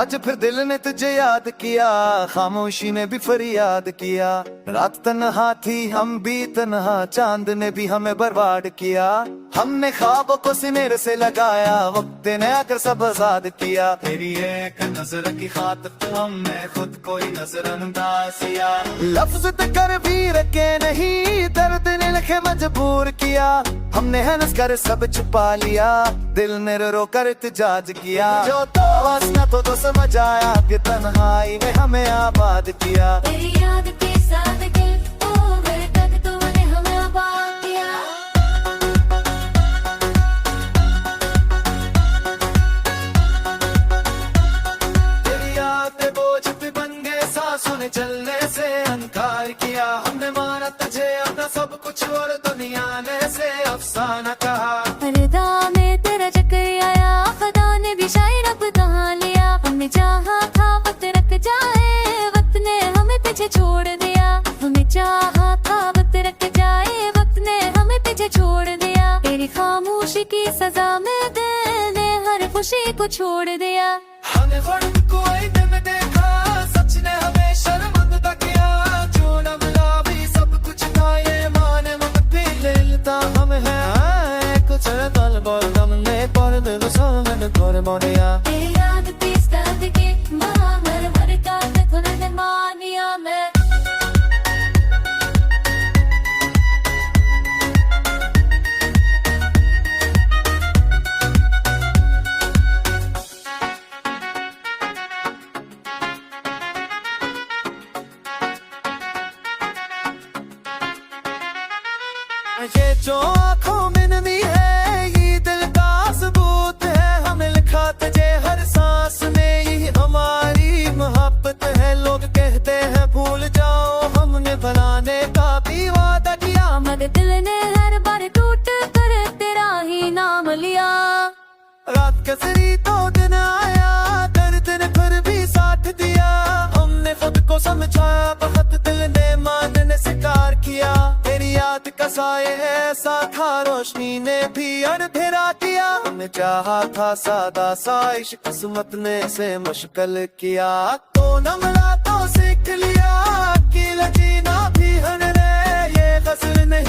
आज फिर दिल ने तुझे याद किया, खामोशी ने भी फरियाद किया। रात तन्हा थी हम भी तन्हा, चांद ने भी हमें बर्बाद किया। हमने ख्वाबों को सिनेर से लगाया, वक्त ने आकर सब आजाद किया। तेरी एक नजर की खातिर हमने खुद को ही नजरअंदाज किया। लफ्ज कर भी रखे नहीं, दर्द ने लिखे मजबूर किया। हमने हंस कर सब छुपा लिया, दिल ने रो कर इत्तेजाज किया। जो तो वासना तो समझ आया कि तन्हाई में हमें आबाद किया। तेरी याद के साथ दिल गए तक तुमने हमें आबाद किया। तेरी याद बोझ पे बन गए, सांसों ने चलने से इनकार किया। हमने माना तुझे अपना सब कुछ और दुनिया ने से अफसाना कहा। पर्दा में तेरा चक्कर आया, खुदा ने भी शायर अब कहाँ लिया। हमने चाहा था वक्त रख जाए, वक्त ने हमें पीछे छोड़ दिया। हमें चाहा था वक्त रख जाए, वक्त ने हमें पीछे छोड़ दिया। तेरी खामोशी की सजा में दिल ने हर खुशी को छोड़ दिया। हमें वक्त को आईने में देखा, सच ने हमें शर्मिंदा किया। जो न मिला भी सब कुछ था, ये माने मत भी लेता हम है। कुछ तल बोल हमने पर दिल सामने कर बोलिया। तेरी याद की साथ के मामर भर का तुमने मानिया। मैं ये जो आँखों में नमी है, ये दिल का सबूत है। हमने लिखा तुझे हर सांस में, यही हमारी मोहब्बत है। लोग कहते हैं भूल जाओ, हमने भुलाने का भी वादा किया। मगर दिल ने हर बार टूट कर तेरा ही नाम लिया। रात कसरी तो दिन आया, दर्द ने फिर भी साथ दिया। हमने खुद को समझाया, बहुत दिल ने मानने से कार किया। तेरी याद का साये ऐसा था, रोशनी ने भी अंधेरा किया। हमने चाहा था सादा सा इश्क, किस्मत ने से मुश्किल किया। तो न मिला तो सीख लिया कि जीना भी हन रे, ये गजल ने